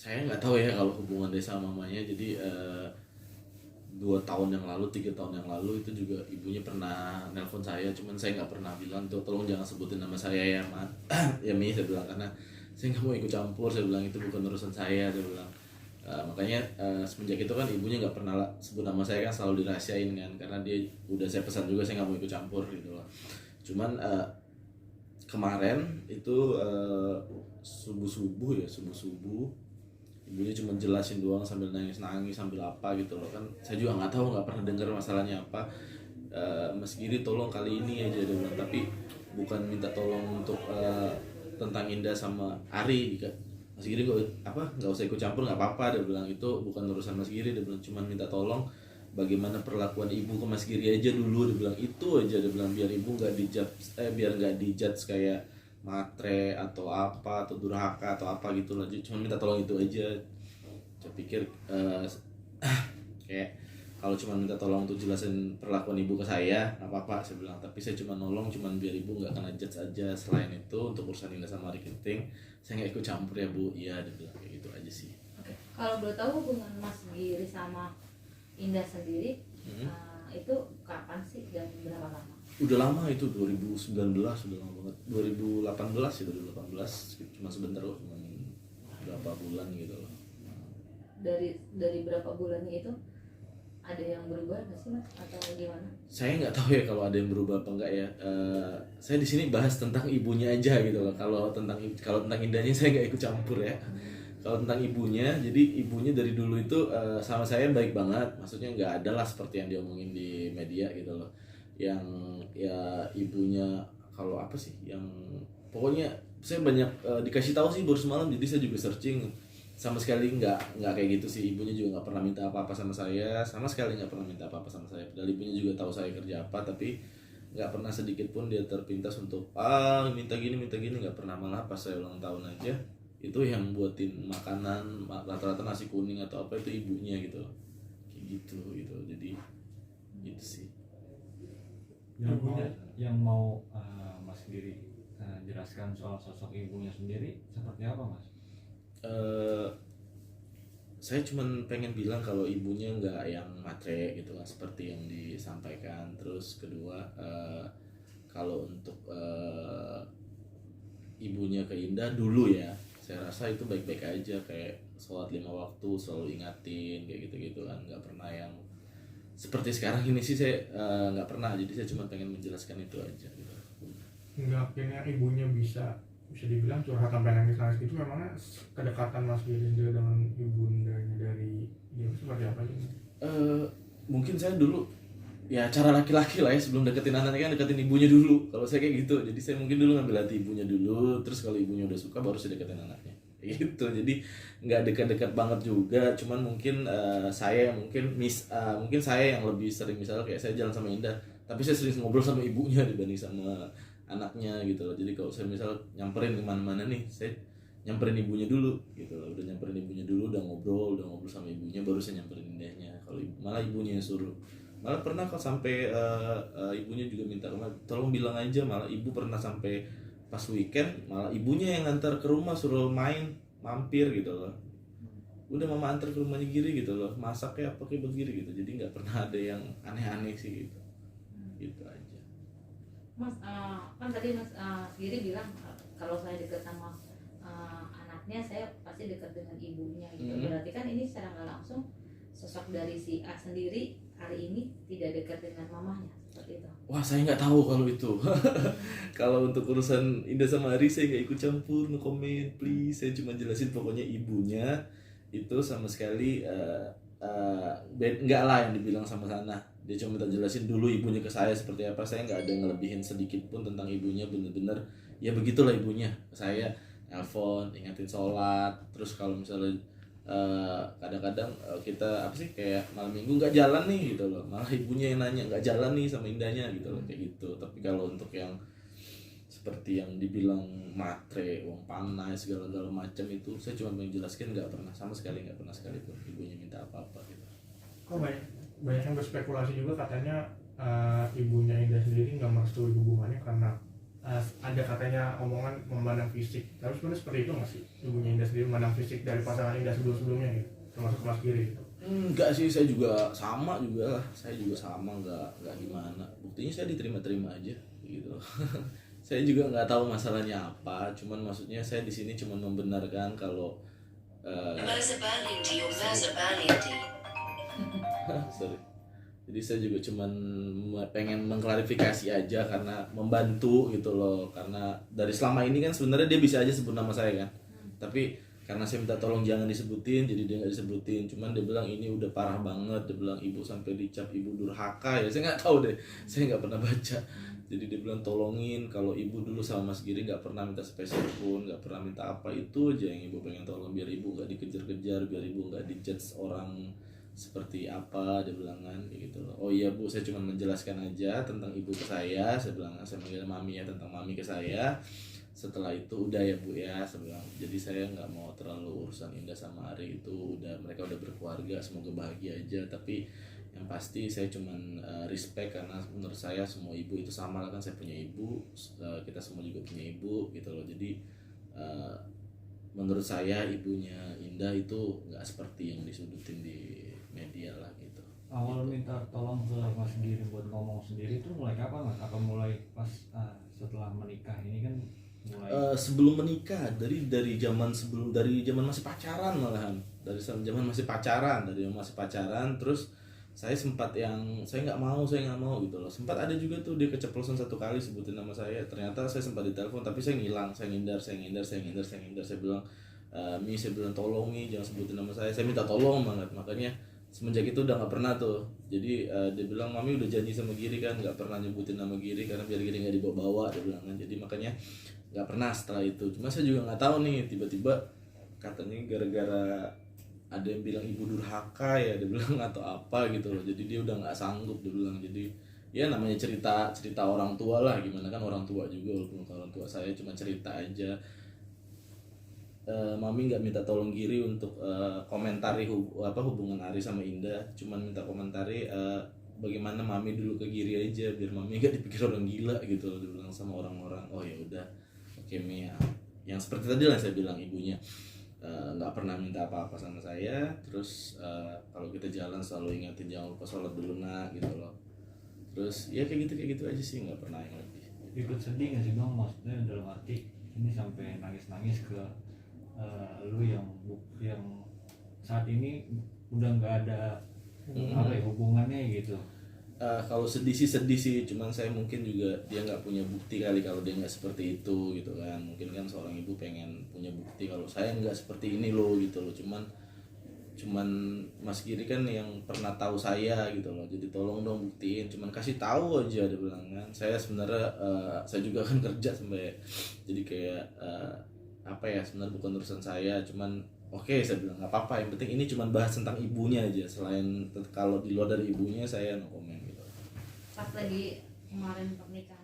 saya nggak tahu ya kalau hubungan dia sama mamanya. Jadi 2 tahun yang lalu, 3 tahun yang lalu itu juga ibunya pernah nelpon saya, cuman saya nggak pernah bilang tuh tolong jangan sebutin nama saya ya Ma. Ya Mi, saya bilang, karena saya nggak mau ikut campur, saya bilang itu bukan urusan saya bilang. Makanya semenjak itu kan ibunya nggak pernah sebut nama saya, kan selalu dirahasiain kan, karena dia udah saya pesan juga saya nggak mau ikut campur gitu loh. Cuman kemarin itu subuh subuh ibunya cuma jelasin doang sambil nangis nangis sambil apa gitu loh, kan saya juga nggak tahu, nggak pernah dengar masalahnya apa. Mas Giri tolong kali ini aja dia bilang, tapi bukan minta tolong untuk tentang Indah sama Ari. Mas Giri nggak usah ikut campur, nggak apa-apa dia bilang, itu bukan urusan Mas Giri dia bilang, cuma minta tolong bagaimana perlakuan ibu ke Mas Giri aja dulu dia bilang, itu aja dia bilang, biar ibu nggak biar nggak dijudge kayak matre atau apa atau durhaka atau apa gitu lah. Cuma minta tolong itu aja. Saya pikir kayak kalau cuma minta tolong untuk jelasin perlakuan ibu ke saya nggak apa-apa saya bilang, tapi saya cuma nolong cuma biar ibu nggak kena judge aja. Selain itu untuk urusan Indah sama Ari Kenting saya nggak ikut campur ya Bu. Iya dia bilang kayak gitu aja sih. Oke. Kalau boleh tahu hubungan Mas Giri sama Indah sendiri itu kapan sih dan berapa lama? Udah lama itu, 2019, udah lama banget. 2018 ya, 2018 cuma sebentar kok, cuma berapa bulan gitu loh. Dari berapa bulannya itu ada yang berubah nggak sih Mas atau gimana? Saya nggak tahu ya kalau ada yang berubah apa enggak ya. Saya di sini bahas tentang ibunya aja gitu loh. Kalau tentang Indahnya saya nggak ikut campur ya. Kalau tentang ibunya, jadi ibunya dari dulu itu sama saya baik banget. Maksudnya nggak ada lah seperti yang diomongin di media gitu loh. Yang ya ibunya kalau apa sih, yang pokoknya saya banyak dikasih tahu sih baru semalam, jadi saya juga searching. Sama sekali nggak kayak gitu sih. Ibunya juga nggak pernah minta apa-apa sama saya, sama sekali nggak pernah minta apa-apa sama saya. Padahal ibunya juga tahu saya kerja apa, tapi nggak pernah sedikit pun dia terpintas untuk minta gini, nggak pernah. Malah pas saya ulang tahun aja itu yang buatin makanan rata-rata nasi kuning atau apa itu ibunya gitu, kayak gitu. Jadi gitu sih. Yang mau Mas sendiri jelaskan soal sosok ibunya sendiri seperti apa Mas? Saya cuma pengen bilang kalau ibunya nggak yang matre gitu lah seperti yang disampaikan. Terus kedua, kalau untuk ibunya ke Indah dulu ya, saya rasa itu baik-baik aja, kayak sholat 5 waktu selalu ingatin kayak gitu-gitu kan, nggak pernah yang seperti sekarang ini sih. Saya nggak pernah, jadi saya cuma pengen menjelaskan itu aja gitu. Hingga akhirnya ibunya bisa dibilang curhat sampai nangis-nangis gitu, memangnya kedekatan Mas Girinda dengan ibundanya dari dia seperti apa sih? Mungkin saya dulu ya cara laki-laki lah ya, sebelum deketin anaknya kan deketin ibunya dulu. Kalau saya kayak gitu, jadi saya mungkin dulu ngambil hati ibunya dulu, terus kalau ibunya udah suka baru saya deketin anaknya gitu. Jadi nggak dekat-dekat banget juga, cuman mungkin mungkin saya yang lebih sering, misalnya kayak saya jalan sama Indah tapi saya sering ngobrol sama ibunya dibanding sama anaknya gitu loh. Jadi kalau saya misal nyamperin kemana-mana nih, saya nyamperin ibunya dulu gitu loh. Udah nyamperin ibunya dulu, udah ngobrol sama ibunya, baru saya nyamperin Indahnya. Kalau malah ibunya yang suruh. Malah pernah kok sampai ibunya juga minta tolong bilang aja. Malah ibu pernah sampai pas weekend malah ibunya yang ngantar ke rumah, suruh mampir gitu loh. Udah mama antar ke rumahnya Giri gitu loh, masak kayak apa kayak begini gitu. Jadi nggak pernah ada yang aneh-aneh sih gitu. Gitu aja. Mas kan tadi Mas Giri bilang kalau saya dekat sama anaknya saya pasti dekat dengan ibunya gitu. Berarti kan ini secara nggak langsung sosok dari si A sendiri hari ini tidak dekat dengan mamahnya, seperti itu. Wah, saya nggak tahu kalau itu. Kalau untuk urusan Indah sama Ari saya nggak ikut campur, no comment please. Saya cuma jelasin pokoknya ibunya itu sama sekali nggak lah yang dibilang sama sana. Dia cuma minta jelasin dulu ibunya ke saya seperti apa. Saya nggak ada ngelebihin sedikit pun tentang ibunya, bener-bener ya begitulah ibunya. Saya nelfon, ingatin sholat. Terus kalau misalnya kadang-kadang kita apa sih kayak malam minggu nggak jalan nih gitu loh, malah ibunya yang nanya nggak jalan nih sama Indahnya gitu loh, kayak gitu. Tapi kalau untuk yang seperti yang dibilang matre, uang panas segala macam itu saya cuma menjelaskan, nggak pernah sama sekali, nggak pernah sekali pun ibunya minta apa-apa gitu. Kok banyak yang berspekulasi juga katanya ibunya Indah sendiri nggak merestui hubungannya karena ada katanya omongan memandang fisik, tapi sebenarnya seperti itu nggak sih ibunya Indah sendiri memandang fisik dari pasangan Indah sebelum-sebelumnya gitu, termasuk Mas Giri gitu? Enggak sih, saya juga sama juga lah, saya juga sama, nggak gimana, buktinya saya diterima-terima aja gitu. Saya juga nggak tahu masalahnya apa, cuman maksudnya saya di sini cuma membenarkan kalau sorry. Jadi saya juga cuman pengen mengklarifikasi aja karena membantu gitu loh. Karena dari selama ini kan sebenarnya dia bisa aja sebut nama saya kan. Tapi karena saya minta tolong jangan disebutin, jadi dia nggak disebutin. Cuman dia bilang ini udah parah banget. Dia bilang ibu sampai dicap ibu durhaka ya. Saya nggak tahu deh. Saya nggak pernah baca. Jadi dia bilang tolongin, kalau ibu dulu sama Mas Giri nggak pernah minta spesial pun, nggak pernah minta apa, itu aja yang ibu pengen tolong, biar ibu nggak dikejar-kejar, biar ibu nggak dijudge orang seperti apa, dia bilang kan kayak gitu loh. Oh iya Bu, saya cuma menjelaskan aja tentang ibu ke saya bilang, saya manggil mami ya, tentang mami ke saya. Setelah itu udah ya Bu ya, saya bilang. Jadi saya nggak mau terlalu urusan Indah sama Ari itu, udah mereka udah berkeluarga, semoga bahagia aja. Tapi yang pasti saya cuman respect karena menurut saya semua ibu itu sama lah kan, saya punya ibu, kita semua juga punya ibu gitu loh. Jadi menurut saya ibunya Indah itu nggak seperti yang disudutin di media lah gitu. Awal gitu. minta tolong ke Mas Giri buat ngomong sendiri itu mulai kapan Mas? Apa mulai pas setelah menikah ini kan mulai? Sebelum menikah, dari zaman masih pacaran malahan, dari zaman masih pacaran terus saya sempat yang saya nggak mau gitu loh. Sempat ada juga tuh dia keceplosan satu kali sebutin nama saya, ternyata saya sempat ditelepon tapi saya ngilang, saya ngindar. Saya bilang Mi, saya bilang tolong Mi jangan sebutin nama saya minta tolong banget. Makanya semenjak itu udah nggak pernah tuh. Jadi dia bilang Mami udah janji sama Giri kan nggak pernah nyebutin nama Giri karena biar Giri nggak dibawa-bawa, dia bilang kan. Jadi makanya nggak pernah setelah itu. Cuma saya juga nggak tahu nih, tiba-tiba katanya gara-gara ada yang bilang ibu durhaka ya, dia bilang atau apa gitu loh. Jadi dia udah nggak sanggup, dia bilang. Jadi ya namanya cerita orang tua lah, gimana kan orang tua juga, walaupun orang tua saya cuma cerita aja. Mami nggak minta tolong Giri untuk komentari hubungan Ari sama Indah, cuman minta komentari bagaimana Mami dulu ke Giri aja, biar Mami nggak dipikir orang gila gitu loh, dia bilang sama orang-orang. Oh ya udah, oke Mi ya. Yang seperti tadi lah saya bilang, ibunya nggak pernah minta apa-apa sama saya. Terus kalau kita jalan selalu ingatin jangan lupa sholat dulu nak gitu loh. Terus ya kayak gitu aja sih, nggak pernah yang lebih. Ikut sedih nggak sih Bang, maksudnya dalam arti ini sampai nangis ke lu yang saat ini udah nggak ada apa ya hubungannya gitu. Kalau sedih sih, cuman saya mungkin juga dia nggak punya bukti kali kalau dia nggak seperti itu gitu kan. Mungkin kan seorang ibu pengen punya bukti kalau saya nggak seperti ini loh gitu loh. Cuman Mas Giri kan yang pernah tahu saya gitu loh, jadi tolong dong buktiin, cuman kasih tahu aja, dia bilang kan. Saya sebenarnya saya juga kan kerja sampai, jadi kayak apa ya, sebenarnya bukan urusan saya, cuman oke, saya bilang nggak apa-apa, yang penting ini cuma bahas tentang ibunya aja, selain kalau di luar dari ibunya saya no comment gitu. Pas lagi kemarin pernikahan